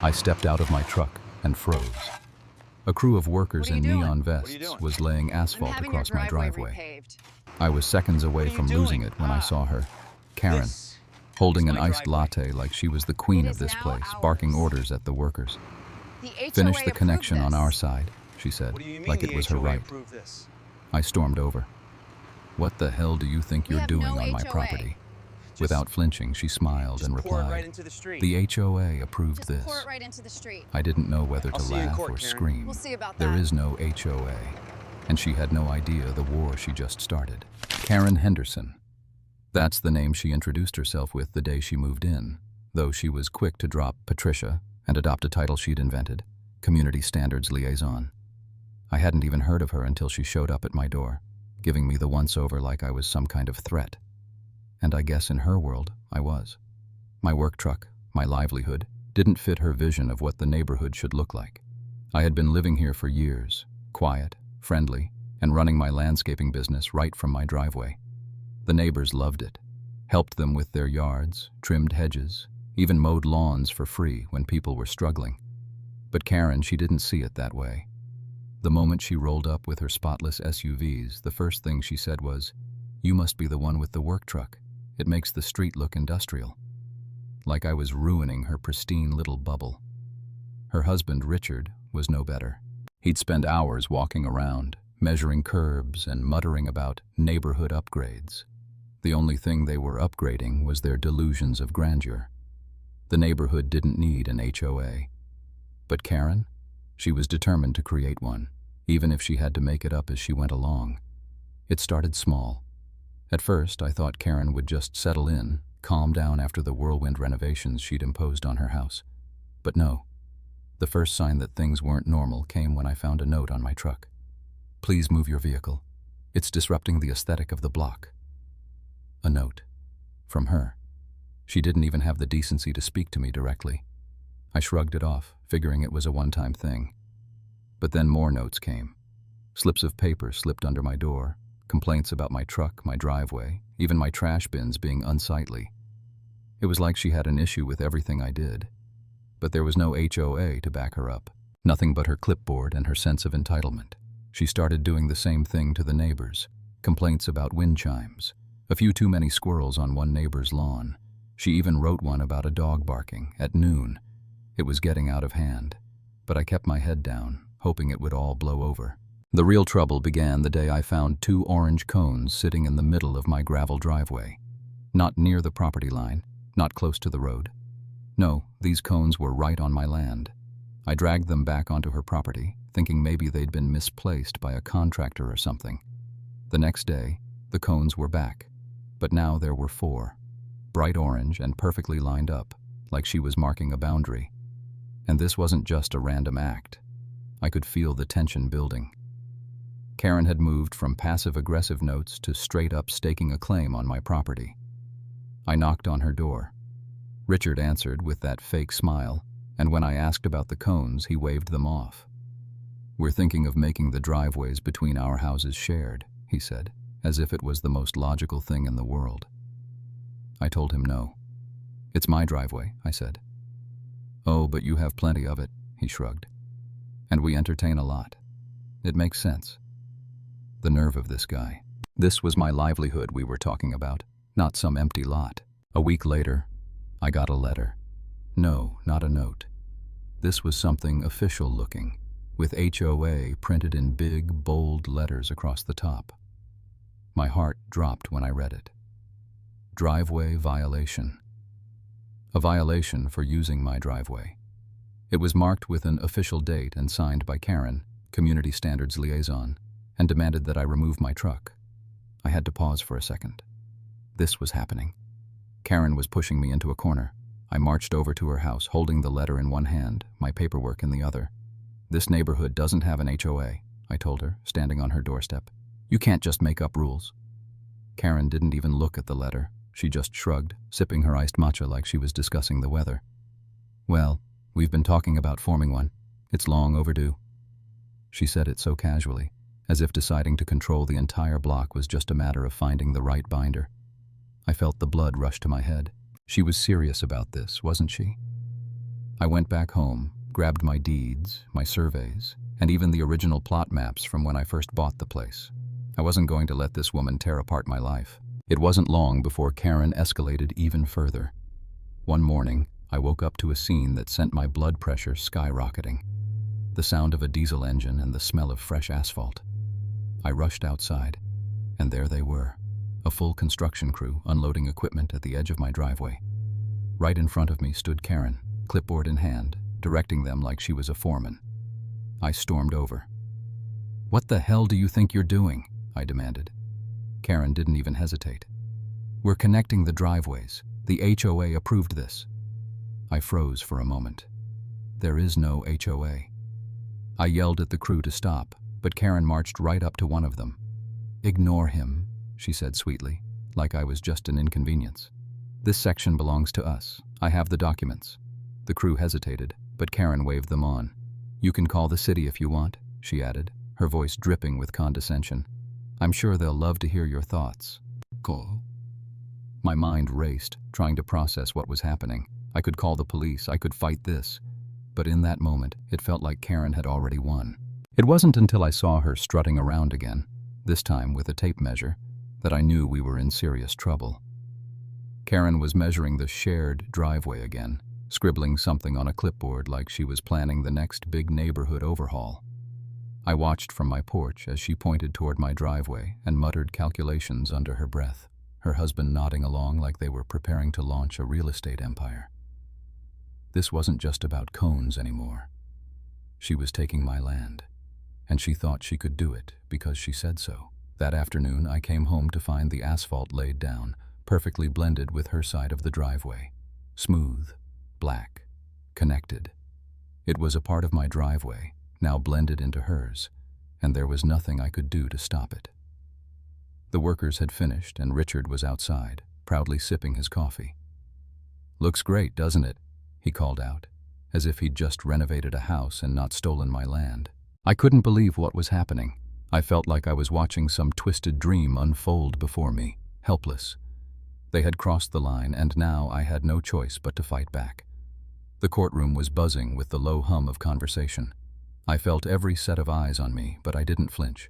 I stepped out of my truck and froze. A crew of workers in neon vests was laying asphalt across my driveway. I was seconds away from losing it when I saw her, Karen, holding an iced latte like she was the queen of this place, barking orders at the workers. "Finish the connection on our side," she said, like it was her right. I stormed over. "What the hell do you think you're doing on my property?" Without flinching, she smiled and replied, "The HOA approved this." I didn't know whether to laugh or scream. There is no HOA, and she had no idea the war she just started. Karen Henderson. That's the name she introduced herself with the day she moved in, though she was quick to drop Patricia and adopt a title she'd invented, Community Standards Liaison. I hadn't even heard of her until she showed up at my door, giving me the once-over like I was some kind of threat. And I guess in her world, I was. My work truck, my livelihood, didn't fit her vision of what the neighborhood should look like. I had been living here for years, quiet, friendly, and running my landscaping business right from my driveway. The neighbors loved it, helped them with their yards, trimmed hedges, even mowed lawns for free when people were struggling. But Karen, she didn't see it that way. The moment she rolled up with her spotless SUVs, the first thing she said was, "You must be the one with the work truck. It makes the street look industrial." Like I was ruining her pristine little bubble. Her husband, Richard, was no better. He'd spend hours walking around, measuring curbs and muttering about neighborhood upgrades. The only thing they were upgrading was their delusions of grandeur. The neighborhood didn't need an HOA. But Karen? She was determined to create one, even if she had to make it up as she went along. It started small. At first, I thought Karen would just settle in, calm down after the whirlwind renovations she'd imposed on her house. But no. The first sign that things weren't normal came when I found a note on my truck. "Please move your vehicle. It's disrupting the aesthetic of the block." A note. From her. She didn't even have the decency to speak to me directly. I shrugged it off, figuring it was a one-time thing. But then more notes came. Slips of paper slipped under my door, complaints about my truck, my driveway, even my trash bins being unsightly. It was like she had an issue with everything I did. But there was no HOA to back her up. Nothing but her clipboard and her sense of entitlement. She started doing the same thing to the neighbors. Complaints about wind chimes. A few too many squirrels on one neighbor's lawn. She even wrote one about a dog barking at noon. It was getting out of hand. But I kept my head down, hoping it would all blow over. The real trouble began the day I found 2 orange cones sitting in the middle of my gravel driveway. Not near the property line, not close to the road. No, these cones were right on my land. I dragged them back onto her property, thinking maybe they'd been misplaced by a contractor or something. The next day, the cones were back, but now there were 4. Bright orange and perfectly lined up, like she was marking a boundary. And this wasn't just a random act. I could feel the tension building. Karen had moved from passive-aggressive notes to straight-up staking a claim on my property. I knocked on her door. Richard answered with that fake smile, and when I asked about the cones, he waved them off. "We're thinking of making the driveways between our houses shared," he said, as if it was the most logical thing in the world. I told him no. "It's my driveway," I said. "Oh, but you have plenty of it," he shrugged. "And we entertain a lot. It makes sense." The nerve of this guy. This was my livelihood we were talking about, not some empty lot. A week later, I got a letter. No, not a note. This was something official looking, with HOA printed in big, bold letters across the top. My heart dropped when I read it. Driveway violation. A violation for using my driveway. It was marked with an official date and signed by Karen, Community Standards Liaison, and demanded that I remove my truck. I had to pause for a second. This was happening. Karen was pushing me into a corner. I marched over to her house, holding the letter in one hand, my paperwork in the other. "This neighborhood doesn't have an HOA," I told her, standing on her doorstep. "You can't just make up rules." Karen didn't even look at the letter. She just shrugged, sipping her iced matcha like she was discussing the weather. "Well, we've been talking about forming one. It's long overdue." She said it so casually, as if deciding to control the entire block was just a matter of finding the right binder. I felt the blood rush to my head. She was serious about this, wasn't she? I went back home, grabbed my deeds, my surveys, and even the original plot maps from when I first bought the place. I wasn't going to let this woman tear apart my life. It wasn't long before Karen escalated even further. One morning, I woke up to a scene that sent my blood pressure skyrocketing. The sound of a diesel engine and the smell of fresh asphalt. I rushed outside, and there they were, a full construction crew unloading equipment at the edge of my driveway. Right in front of me stood Karen, clipboard in hand, directing them like she was a foreman. I stormed over. "What the hell do you think you're doing?" I demanded. Karen didn't even hesitate. "We're connecting the driveways. The HOA approved this." I froze for a moment. There is no HOA. I yelled at the crew to stop, but Karen marched right up to one of them. "Ignore him," she said sweetly, like I was just an inconvenience. "This section belongs to us. I have the documents." The crew hesitated, but Karen waved them on. "You can call the city if you want," she added, her voice dripping with condescension. "I'm sure they'll love to hear your thoughts." Call. My mind raced, trying to process what was happening. I could call the police, I could fight this. But in that moment, it felt like Karen had already won. It wasn't until I saw her strutting around again, this time with a tape measure, that I knew we were in serious trouble. Karen was measuring the shared driveway again, scribbling something on a clipboard like she was planning the next big neighborhood overhaul. I watched from my porch as she pointed toward my driveway and muttered calculations under her breath, her husband nodding along like they were preparing to launch a real estate empire. This wasn't just about cones anymore. She was taking my land, and she thought she could do it because she said so. That afternoon, I came home to find the asphalt laid down, perfectly blended with her side of the driveway. Smooth, black, connected. It was a part of my driveway, now blended into hers, and there was nothing I could do to stop it. The workers had finished, and Richard was outside, proudly sipping his coffee. "Looks great, doesn't it?" he called out, as if he'd just renovated a house and not stolen my land. I couldn't believe what was happening. I felt like I was watching some twisted dream unfold before me, helpless. They had crossed the line, and now I had no choice but to fight back. The courtroom was buzzing with the low hum of conversation. I felt every set of eyes on me, but I didn't flinch.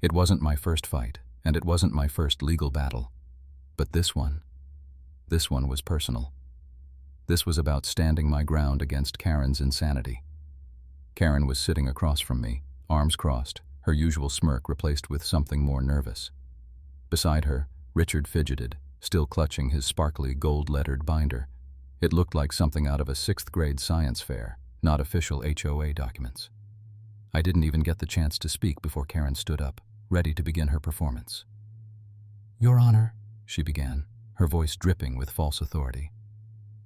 It wasn't my first fight, and it wasn't my first legal battle. But this one was personal. This was about standing my ground against Karen's insanity. Karen was sitting across from me, arms crossed, her usual smirk replaced with something more nervous. Beside her, Richard fidgeted, still clutching his sparkly gold-lettered binder. It looked like something out of a 6th grade science fair, not official HOA documents. I didn't even get the chance to speak before Karen stood up, ready to begin her performance. "Your Honor," she began, her voice dripping with false authority.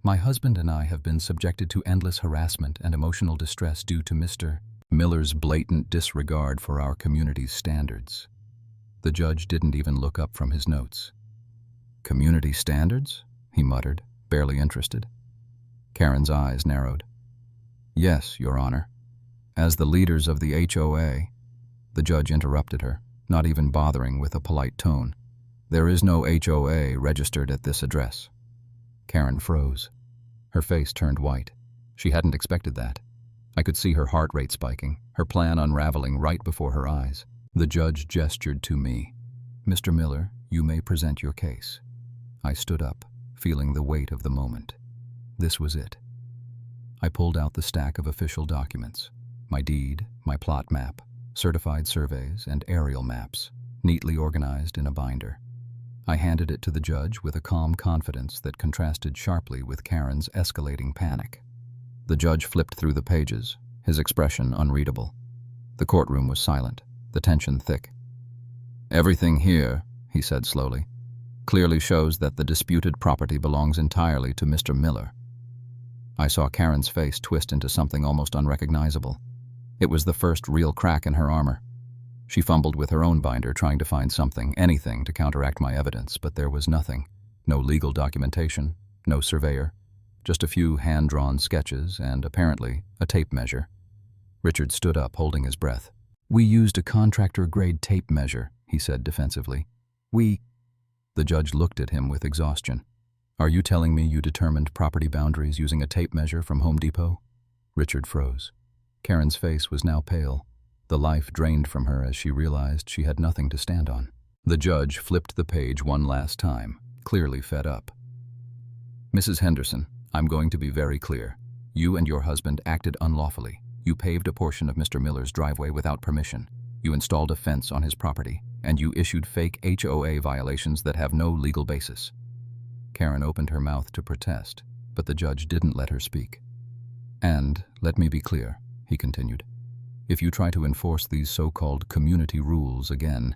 "My husband and I have been subjected to endless harassment and emotional distress due to Mr. Miller's blatant disregard for our community's standards." The judge didn't even look up from his notes. "Community standards?" he muttered, barely interested. Karen's eyes narrowed. "Yes, Your Honor. As the leaders of the HOA," the judge interrupted her, not even bothering with a polite tone. "There is no HOA registered at this address." Karen froze. Her face turned white. She hadn't expected that. I could see her heart rate spiking, her plan unraveling right before her eyes. The judge gestured to me. "Mr. Miller, you may present your case." I stood up, feeling the weight of the moment. This was it. I pulled out the stack of official documents, my deed, my plot map, certified surveys, and aerial maps, neatly organized in a binder. I handed it to the judge with a calm confidence that contrasted sharply with Karen's escalating panic. The judge flipped through the pages, his expression unreadable. The courtroom was silent, the tension thick. "Everything here," he said slowly, "clearly shows that the disputed property belongs entirely to Mr. Miller." I saw Karen's face twist into something almost unrecognizable. It was the first real crack in her armor. She fumbled with her own binder, trying to find something, anything, to counteract my evidence, but there was nothing. No legal documentation, no surveyor, just a few hand-drawn sketches and, apparently, a tape measure. Richard stood up, holding his breath. "We used a contractor-grade tape measure," he said defensively. The judge looked at him with exhaustion. Are you telling me you determined property boundaries using a tape measure from Home Depot? Richard froze. Karen's face was now pale, the life drained from her as she realized she had nothing to stand on. The judge flipped the page one last time, clearly fed up. Mrs. Henderson, I'm going to be very clear. You and your husband acted unlawfully. You paved a portion of Mr. Miller's driveway without permission. You installed a fence on his property, and you issued fake HOA violations that have no legal basis. Karen opened her mouth to protest, but the judge didn't let her speak. And, let me be clear, he continued, if you try to enforce these so-called community rules again,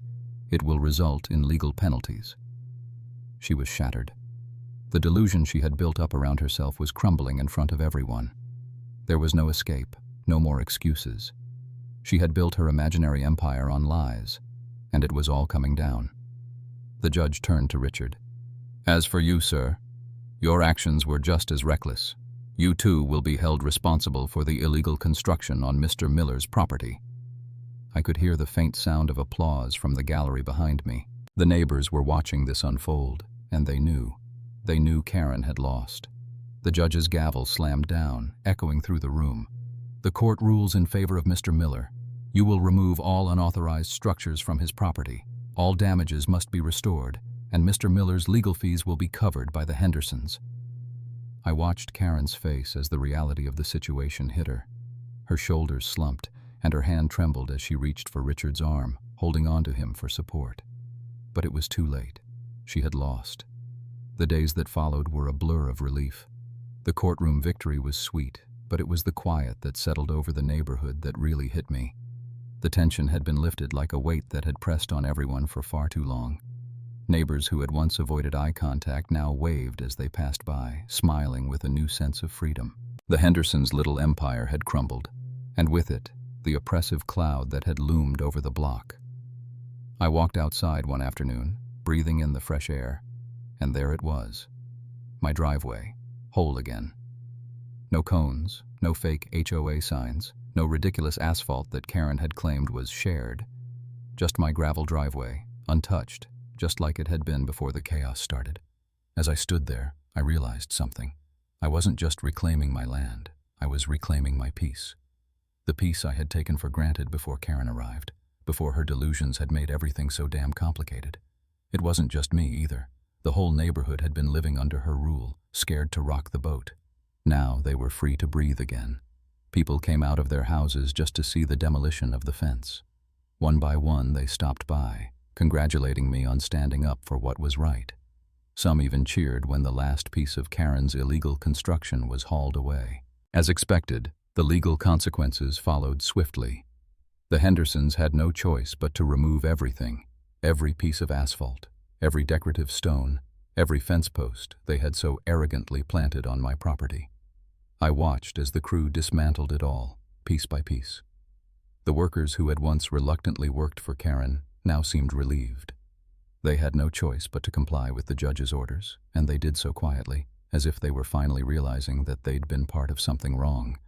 it will result in legal penalties. She was shattered. The delusion she had built up around herself was crumbling in front of everyone. There was no escape, no more excuses. She had built her imaginary empire on lies, and it was all coming down. The judge turned to Richard. As for you, sir, your actions were just as reckless. You too will be held responsible for the illegal construction on Mr. Miller's property. I could hear the faint sound of applause from the gallery behind me. The neighbors were watching this unfold, and they knew. They knew Karen had lost. The judge's gavel slammed down, echoing through the room. The court rules in favor of Mr. Miller. You will remove all unauthorized structures from his property. All damages must be restored, and Mr. Miller's legal fees will be covered by the Hendersons. I watched Karen's face as the reality of the situation hit her. Her shoulders slumped, and her hand trembled as she reached for Richard's arm, holding on to him for support. But it was too late. She had lost. The days that followed were a blur of relief. The courtroom victory was sweet, but it was the quiet that settled over the neighborhood that really hit me. The tension had been lifted like a weight that had pressed on everyone for far too long. Neighbors who had once avoided eye contact now waved as they passed by, smiling with a new sense of freedom. The Hendersons' little empire had crumbled, and with it, the oppressive cloud that had loomed over the block. I walked outside one afternoon, breathing in the fresh air, and there it was. My driveway, whole again. No cones, no fake HOA signs, no ridiculous asphalt that Karen had claimed was shared. Just my gravel driveway, untouched, just like it had been before the chaos started. As I stood there, I realized something. I wasn't just reclaiming my land, I was reclaiming my peace. The peace I had taken for granted before Karen arrived, before her delusions had made everything so damn complicated. It wasn't just me either. The whole neighborhood had been living under her rule, scared to rock the boat. Now they were free to breathe again. People came out of their houses just to see the demolition of the fence. One by one they stopped by, congratulating me on standing up for what was right. Some even cheered when the last piece of Karen's illegal construction was hauled away. As expected, the legal consequences followed swiftly. The Hendersons had no choice but to remove everything, every piece of asphalt, every decorative stone, every fence post they had so arrogantly planted on my property. I watched as the crew dismantled it all, piece by piece. The workers who had once reluctantly worked for Karen now seemed relieved. They had no choice but to comply with the judge's orders, and they did so quietly, as if they were finally realizing that they'd been part of something wrong.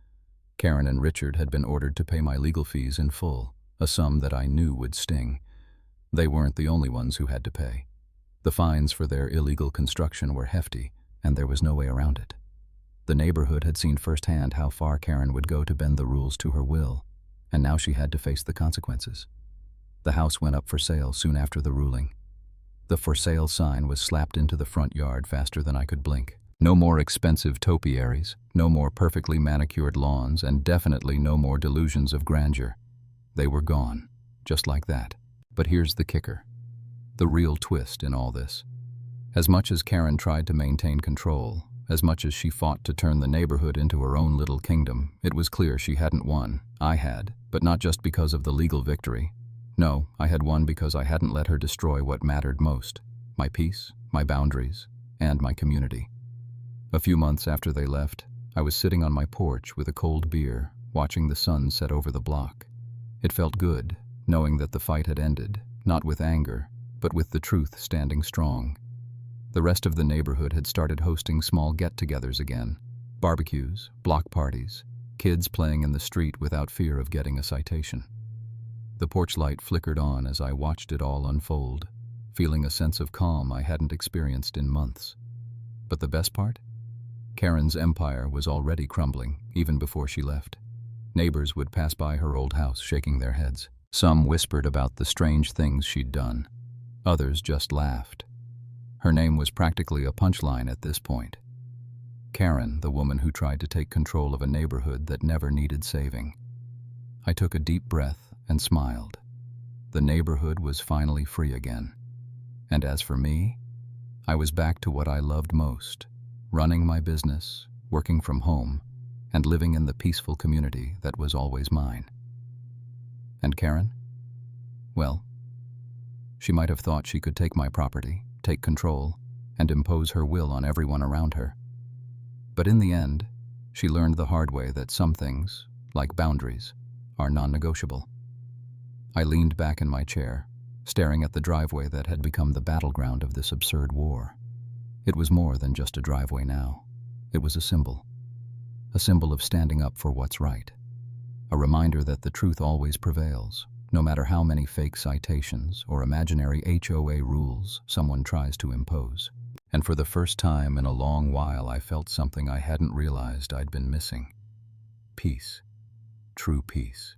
Karen and Richard had been ordered to pay my legal fees in full, a sum that I knew would sting. They weren't the only ones who had to pay. The fines for their illegal construction were hefty, and there was no way around it. The neighborhood had seen firsthand how far Karen would go to bend the rules to her will, and now she had to face the consequences. The house went up for sale soon after the ruling. The for sale sign was slapped into the front yard faster than I could blink. No more expensive topiaries, no more perfectly manicured lawns, and definitely no more delusions of grandeur. They were gone, just like that. But here's the kicker. The real twist in all this. As much as Karen tried to maintain control, as much as she fought to turn the neighborhood into her own little kingdom, it was clear she hadn't won. I had, but not just because of the legal victory. No, I had won because I hadn't let her destroy what mattered most: my peace, my boundaries, and my community. A few months after they left, I was sitting on my porch with a cold beer, watching the sun set over the block. It felt good, knowing that the fight had ended, not with anger, but with the truth standing strong. The rest of the neighborhood had started hosting small get-togethers again. Barbecues, block parties, kids playing in the street without fear of getting a citation. The porch light flickered on as I watched it all unfold, feeling a sense of calm I hadn't experienced in months. But the best part? Karen's empire was already crumbling, even before she left. Neighbors would pass by her old house, shaking their heads. Some whispered about the strange things she'd done. Others just laughed. Her name was practically a punchline at this point. Karen, the woman who tried to take control of a neighborhood that never needed saving. I took a deep breath and smiled. The neighborhood was finally free again. And as for me, I was back to what I loved most, running my business, working from home, and living in the peaceful community that was always mine. And Karen? Well, she might have thought she could take my property, take control, and impose her will on everyone around her. But in the end, she learned the hard way that some things, like boundaries, are non-negotiable. I leaned back in my chair, staring at the driveway that had become the battleground of this absurd war. It was more than just a driveway now. It was a symbol of standing up for what's right. A reminder that the truth always prevails, no matter how many fake citations or imaginary HOA rules someone tries to impose. And for the first time in a long while, I felt something I hadn't realized I'd been missing. Peace. True peace.